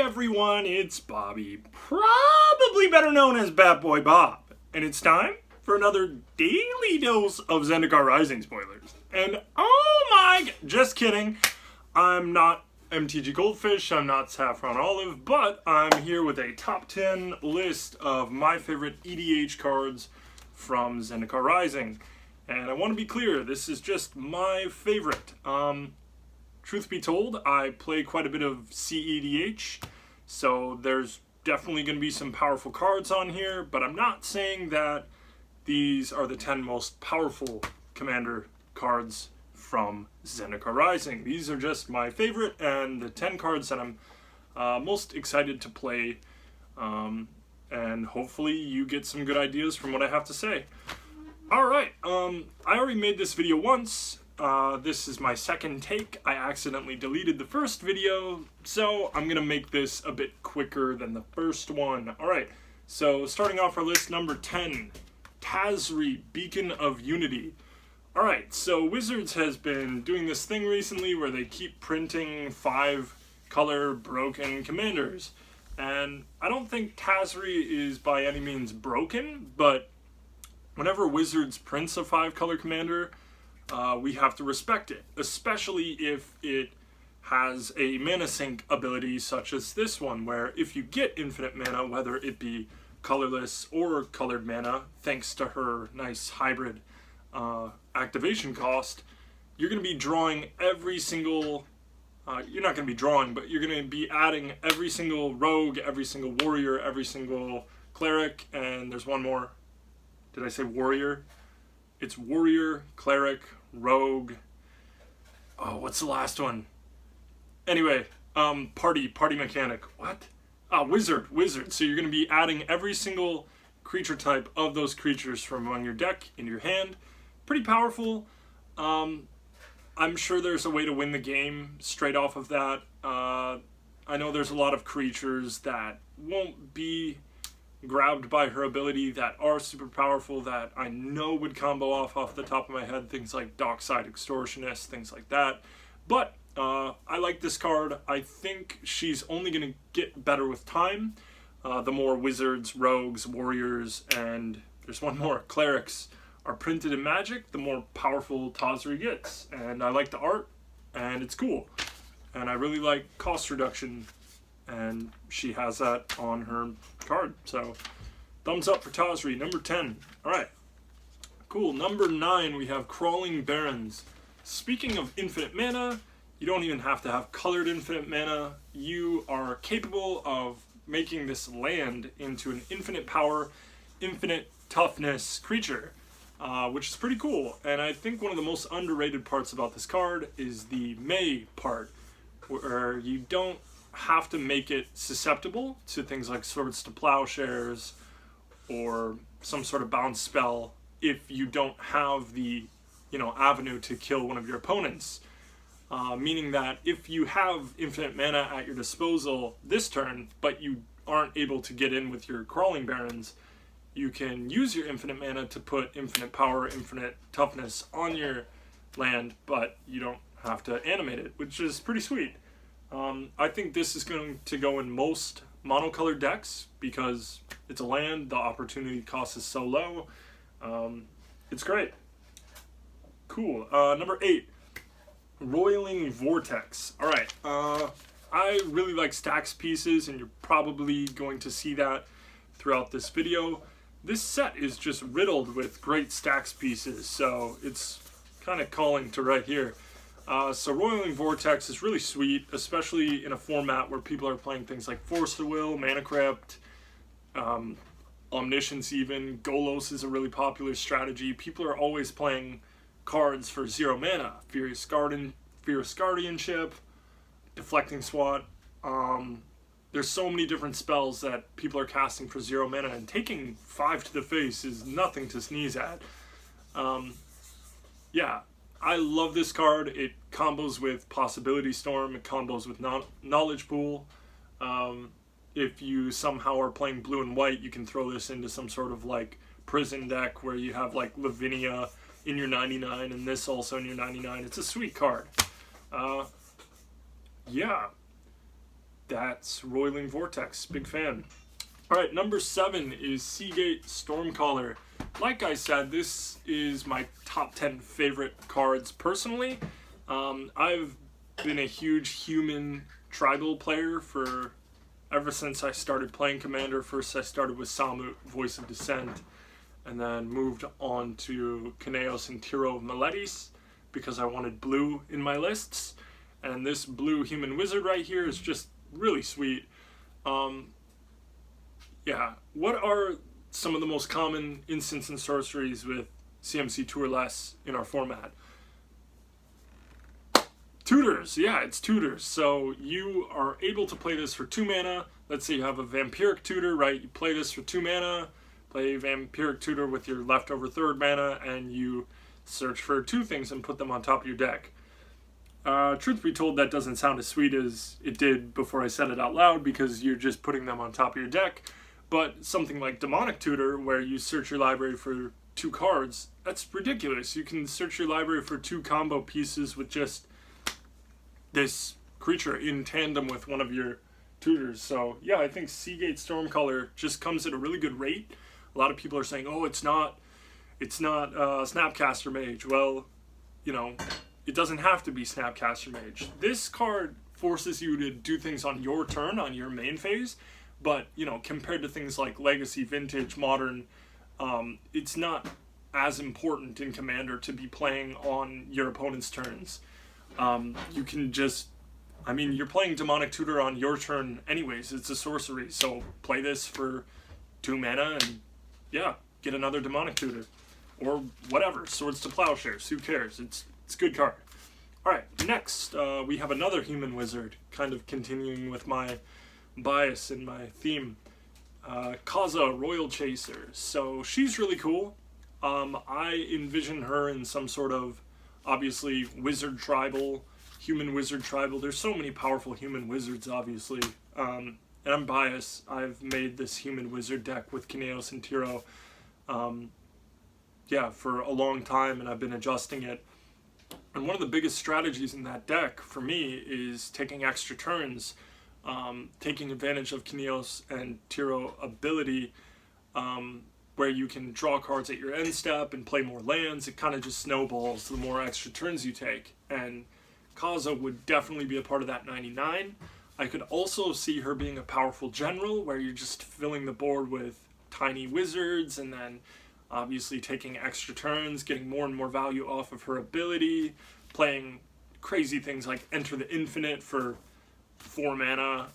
everyone, it's Bobby, probably better known as Bat Boy Bob, and it's time for another daily dose of Zendikar Rising spoilers. And oh my, just kidding, I'm not MTG Goldfish, I'm not Saffron Olive, but I'm here with a top 10 list of my favorite EDH cards from Zendikar Rising. And I want to be clear, this is just my favorite. Truth be told, I play quite a bit of CEDH, so there's definitely going to be some powerful cards on here, but I'm not saying that these are the 10 most powerful commander cards from Zendikar Rising. These are just my favorite and the 10 cards that I'm most excited to play, and hopefully you get some good ideas from what I have to say. Alright, I already made this video once. This is my second take. I accidentally deleted the first video, so I'm gonna make this a bit quicker than the first one. Alright, so starting off our list, number 10, Tazri, Beacon of Unity. Alright, so Wizards has been doing this thing recently where they keep printing 5-color broken commanders. And I don't think Tazri is by any means broken, but whenever Wizards prints a 5-color commander, we have to respect it, especially if it has a mana sink ability such as this one, where if you get infinite mana, whether it be colorless or colored mana, thanks to her nice hybrid activation cost, you're going to be drawing every single, you're not going to be drawing, but you're going to be adding every single rogue, every single warrior, every single cleric, and there's one more. Did I say warrior? It's warrior, cleric, rogue. Oh, what's the last one? Anyway, party mechanic. What? Wizard. So you're going to be adding every single creature type of those creatures from among your deck into your hand. Pretty powerful. I'm sure there's a way to win the game straight off of that. I know there's a lot of creatures that won't be grabbed by her ability that are super powerful that I know would combo off the top of my head, things like Dockside Extortionist, things like that. But I like this card. I think she's only going to get better with time. The more wizards, rogues, warriors, and there's one more, clerics are printed in Magic, the more powerful Tazri gets. And I like the art, and it's cool. And I really like cost reduction, and she has that on her card. So thumbs up for Tazri. Number 10. Alright. Cool. Number 9, we have Crawling Barrens. Speaking of infinite mana, you don't even have to have colored infinite mana. You are capable of making this land into an infinite power, infinite toughness creature, which is pretty cool. And I think one of the most underrated parts about this card is the May part, where you don't have to make it susceptible to things like Swords to Plowshares or some sort of bounce spell if you don't have the, avenue to kill one of your opponents. Meaning that if you have infinite mana at your disposal this turn, but you aren't able to get in with your Crawling Barrens, you can use your infinite mana to put infinite power, infinite toughness on your land, but you don't have to animate it, which is pretty sweet. I think this is going to go in most monocolored decks because it's a land, the opportunity cost is so low. It's great. Cool. Number 8, Roiling Vortex. Alright, I really like stacks pieces, and you're probably going to see that throughout this video. This set is just riddled with great stacks pieces, so it's kind of calling to right here. So Roiling Vortex is really sweet, especially in a format where people are playing things like Force of Will, Mana Crypt, Omniscience even. Golos is a really popular strategy. People are always playing cards for 0 mana. Furious Guardianship, Deflecting Swat. There's so many different spells that people are casting for 0 mana, and taking 5 to the face is nothing to sneeze at. Yeah. I love this card. It combos with Possibility Storm, it combos with Knowledge Pool. If you somehow are playing blue and white, you can throw this into some sort of like prison deck where you have like Lavinia in your 99 and this also in your 99. It's a sweet card. Yeah. That's Roiling Vortex. Big fan. Alright, number 7 is Seagate Stormcaller. Like I said, this is my top 10 favorite cards personally. I've been a huge human tribal player for ever since I started playing Commander. First I started with Samut, Voice of Dissent, and then moved on to Kineos and Tiro of Meletis because I wanted blue in my lists. And this blue human wizard right here is just really sweet. Yeah, what are some of the most common instants and sorceries with CMC 2 or less in our format? Tutors, yeah, it's tutors. So you are able to play this for 2 mana. Let's say you have a Vampiric Tutor, right? You play this for 2 mana, play Vampiric Tutor with your leftover 3rd mana, and you search for 2 things and put them on top of your deck. Truth be told, that doesn't sound as sweet as it did before I said it out loud, because you're just putting them on top of your deck. But something like Demonic Tutor, where you search your library for 2 cards, that's ridiculous. You can search your library for 2 combo pieces with just this creature in tandem with one of your tutors. So yeah, I think Seagate Stormcaller just comes at a really good rate. A lot of people are saying, oh, it's not Snapcaster Mage. Well, you know, it doesn't have to be Snapcaster Mage. This card forces you to do things on your turn, on your main phase, but, you know, compared to things like Legacy, Vintage, Modern, it's not as important in Commander to be playing on your opponent's turns. You can just, I mean, you're playing Demonic Tutor on your turn anyways. It's a sorcery, so play this for 2 mana and, yeah, get another Demonic Tutor. Or whatever, Swords to Plowshares, who cares? It's a good card. Alright, next, we have another human wizard, kind of continuing with my bias and my theme. Kaza, Royal Chaser. So she's really cool. I envision her in some sort of, obviously, wizard tribal, human wizard tribal. There's so many powerful human wizards, obviously. And I'm biased. I've made this human wizard deck with Kineos and Tiro, yeah, for a long time, and I've been adjusting it. And one of the biggest strategies in that deck, for me, is taking extra turns, taking advantage of Kineos and Tiro ability, where you can draw cards at your end step and play more lands. It kind of just snowballs the more extra turns you take. And Kaza would definitely be a part of that 99. I could also see her being a powerful general, where you're just filling the board with tiny wizards, and then obviously taking extra turns, getting more and more value off of her ability, playing crazy things like Enter the Infinite for 4 mana,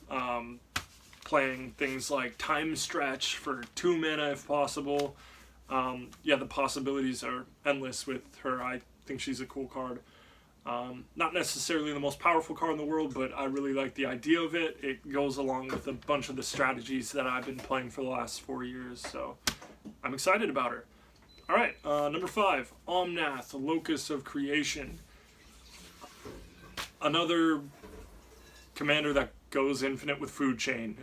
playing things like Time Stretch for 2 mana if possible. Yeah, the possibilities are endless with her. I think she's a cool card. Not necessarily the most powerful card in the world, but I really like the idea of it. It goes along with a bunch of the strategies that I've been playing for the last 4 years, so I'm excited about her. Alright, number 5, Omnath, Locus of Creation. Another commander that goes infinite with Food Chain.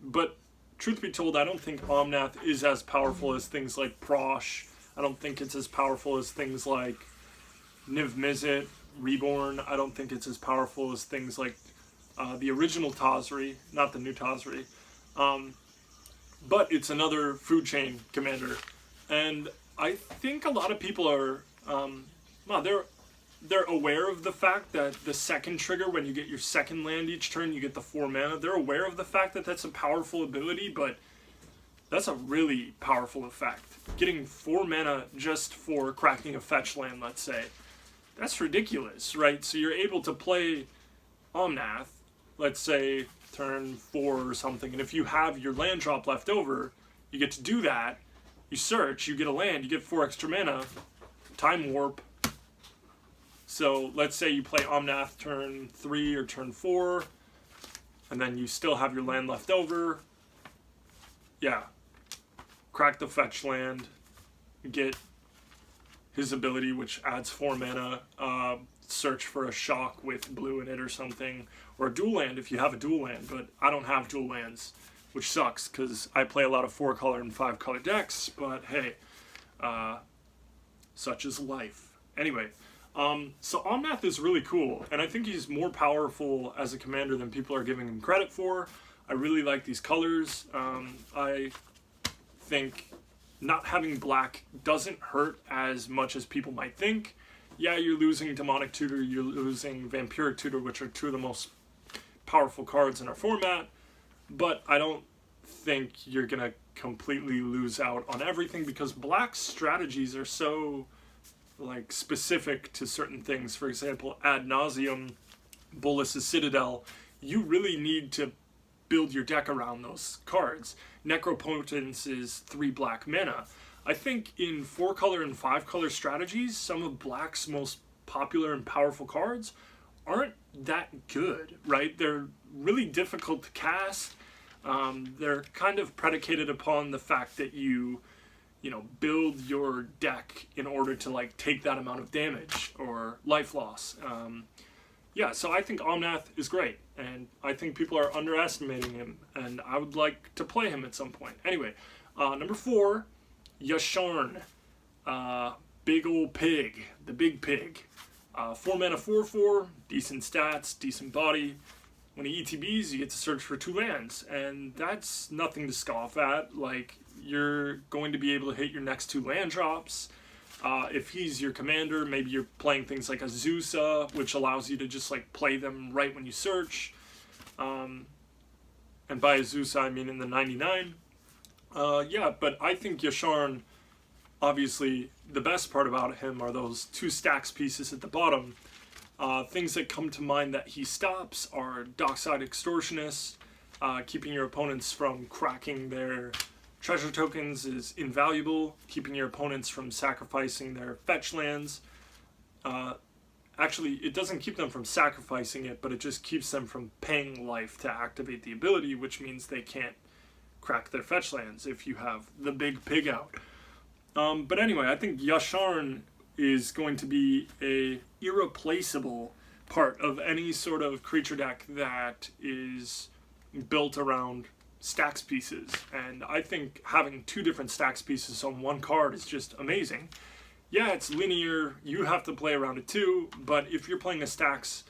But truth be told, I don't think Omnath is as powerful as things like Prosh. I don't think it's as powerful as things like Niv Mizzet, Reborn. I don't think it's as powerful as things like the original Tazri, not the new Tazri. But it's another Food Chain commander. And I think a lot of people are, well, they're aware of the fact that the second trigger, when you get your second land each turn, you get the 4 mana. They're aware of the fact that that's a powerful ability, but that's a really powerful effect. Getting 4 mana just for cracking a fetch land, let's say, that's ridiculous, right? So you're able to play Omnath, let's say turn 4 or something, and if you have your land drop left over, you get to do that. You search, you get a land, you get 4 extra mana, Time Warp. So let's say you play Omnath turn 3 or turn 4, and then you still have your land left over. Yeah. Crack the fetch land, get his ability, which adds 4 mana, search for a shock with blue in it or something, or a dual land if you have a dual land, but I don't have dual lands, which sucks because I play a lot of 4-color and 5-color decks, but hey, such is life. Anyway, So Omnath is really cool, and I think he's more powerful as a commander than people are giving him credit for. I really like these colors. I think not having black doesn't hurt as much as people might think. Yeah, you're losing Demonic Tutor, you're losing Vampiric Tutor, which are two of the most powerful cards in our format, but I don't think you're gonna completely lose out on everything because black strategies are so like specific to certain things. For example, Ad Nauseam, Bolas' Citadel, you really need to build your deck around those cards. Necropotence is 3 black mana. I think in 4-color and 5-color strategies, some of black's most popular and powerful cards aren't that good, right? They're really difficult to cast. They're kind of predicated upon the fact that you know, build your deck in order to like take that amount of damage or life loss. Yeah, so I think Omnath is great, and I think people are underestimating him, and I would like to play him at some point. Anyway, number 4, Yasharn, big old pig, the big pig. 4 mana 4/4, decent stats, decent body. When he ETBs, you get to search for 2 lands, and that's nothing to scoff at. Like, you're going to be able to hit your next 2 land drops. If he's your commander, maybe you're playing things like Azusa, which allows you to just like play them right when you search. And by Azusa, I mean in the 99. Yeah, but I think Yasharn, obviously, the best part about him are those 2 stacks pieces at the bottom. Things that come to mind that he stops are Dockside Extortionist. Keeping your opponents from cracking their treasure tokens is invaluable. Keeping your opponents from sacrificing their fetch lands. Actually, it doesn't keep them from sacrificing it, but it just keeps them from paying life to activate the ability, which means they can't crack their fetch lands if you have the big pig out. But anyway, I think Yasharn is going to be a irreplaceable part of any sort of creature deck that is built around stacks pieces, and I think having 2 different stacks pieces on 1 card is just amazing. Yeah, it's linear, you have to play around it too, but if you're playing a stacks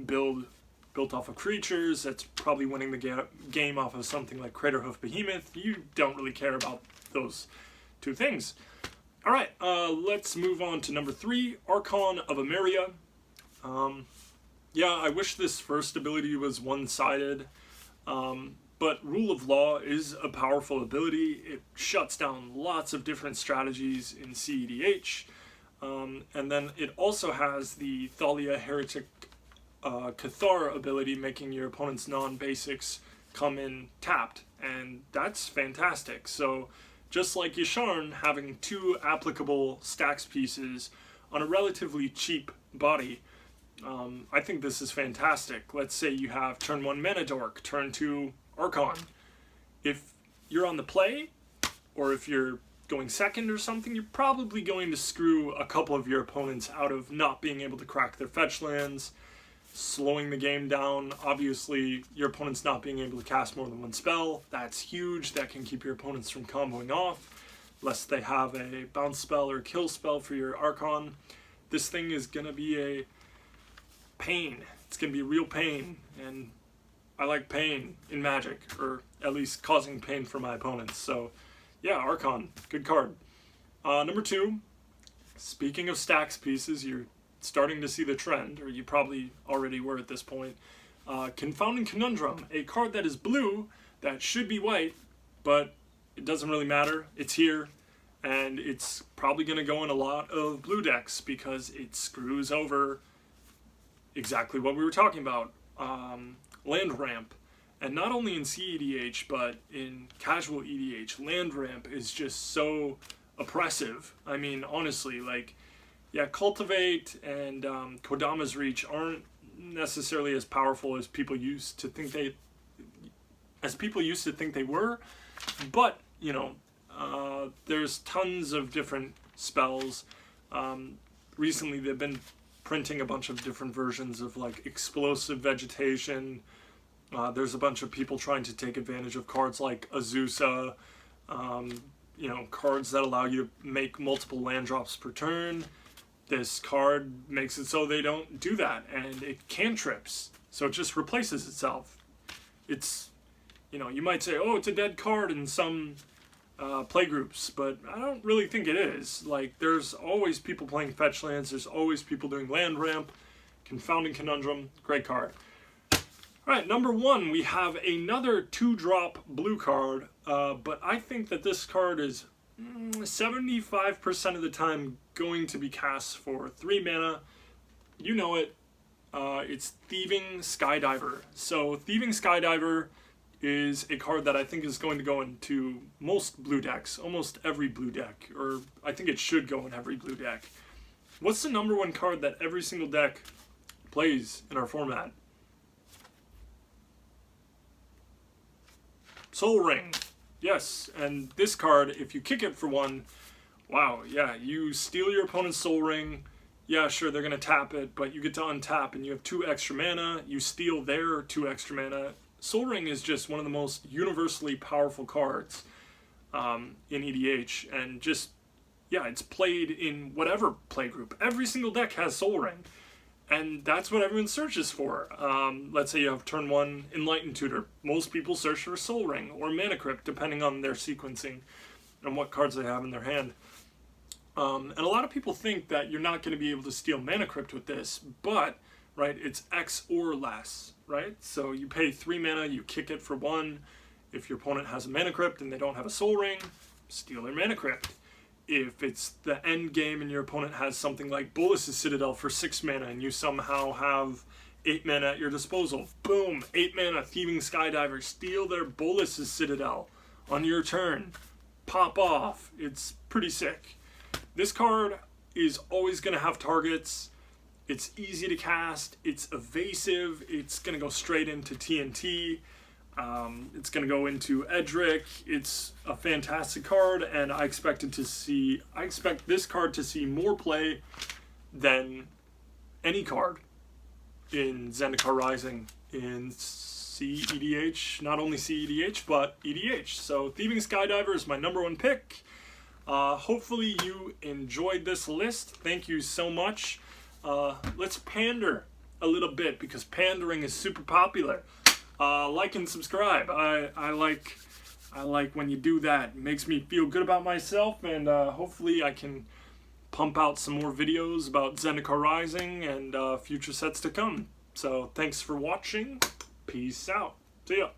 build built off of creatures, that's probably winning the game off of something like Craterhoof Behemoth. You don't really care about those 2 things. Alright, let's move on to number 3, Archon of Emeria. Yeah, I wish this first ability was one-sided, but Rule of Law is a powerful ability. It shuts down lots of different strategies in CEDH, and then it also has the Thalia Heretic Cathar ability, making your opponent's non-basics come in tapped, and that's fantastic. So just like Yasharn, having 2 applicable stacks pieces on a relatively cheap body, I think this is fantastic. Let's say you have turn 1 Mana Dork, turn 2 Archon. If you're on the play, or if you're going second or something, you're probably going to screw a couple of your opponents out of not being able to crack their fetch lands, slowing the game down. Obviously, your opponent's not being able to cast more than 1 spell. That's huge. That can keep your opponents from comboing off, unless they have a bounce spell or kill spell for your Archon. This thing is going to be a pain. It's going to be real pain, and I like pain in Magic, or at least causing pain for my opponents. So, yeah, Archon, good card. Number 2, speaking of stacks pieces, you're starting to see the trend, or you probably already were at this point. Confounding Conundrum, a card that is blue, that should be white, but it doesn't really matter. It's here, and it's probably going to go in a lot of blue decks because it screws over exactly what we were talking about. Land ramp, and not only in CEDH but in casual EDH, land ramp is just so oppressive. I mean, honestly, like, yeah, Cultivate and Kodama's Reach aren't necessarily as powerful as people used to think they were, but you know, there's tons of different spells. Recently they've been printing a bunch of different versions of like Explosive Vegetation. There's a bunch of people trying to take advantage of cards like Azusa, you know, cards that allow you to make multiple land drops per turn. This card makes it so they don't do that, and it cantrips, so it just replaces itself. It's, you know, you might say, oh, it's a dead card in some playgroups, but I don't really think it is. Like, there's always people playing fetch lands, there's always people doing land ramp, Confounding Conundrum, great card. Alright, number 1, we have another 2-drop blue card, but I think that this card is 75% of the time going to be cast for 3 mana. You know it. It's Thieving Skydiver. So Thieving Skydiver is a card that I think is going to go into most blue decks, almost every blue deck, or I think it should go in every blue deck. What's the number 1 card that every single deck plays in our format? Sol Ring. Yes, and this card, if you kick it for 1, wow, yeah, you steal your opponent's Sol Ring. Yeah, sure, they're going to tap it, but you get to untap and you have 2 extra mana. You steal their 2 extra mana. Sol Ring is just one of the most universally powerful cards in EDH, and just, yeah, it's played in whatever playgroup. Every single deck has Sol Ring, and that's what everyone searches for. Let's say you have turn 1 Enlightened Tutor. Most people search for Sol Ring or Mana Crypt, depending on their sequencing and what cards they have in their hand. And a lot of people think that you're not going to be able to steal Mana Crypt with this, but, right, it's X or less, right? So you pay 3 mana, you kick it for 1. If your opponent has a Mana Crypt and they don't have a Sol Ring, steal their Mana Crypt. If it's the end game and your opponent has something like Bolas's Citadel for 6 mana and you somehow have 8 mana at your disposal, boom, 8 mana, Thieving Skydiver, steal their Bolas's Citadel on your turn, pop off. It's pretty sick. This card is always going to have targets. It's easy to cast. It's evasive. It's going to go straight into TNT. It's going to go into Edric. It's a fantastic card, and I expect this card to see more play than any card in Zendikar Rising in CEDH. Not only CEDH, but EDH. So Thieving Skydiver is my number 1 pick. Hopefully you enjoyed this list. Thank you so much. Let's pander a little bit, because pandering is super popular. Like and subscribe. I like when you do that. It makes me feel good about myself, and hopefully I can pump out some more videos about Zendikar Rising and future sets to come. So thanks for watching. Peace out. See ya.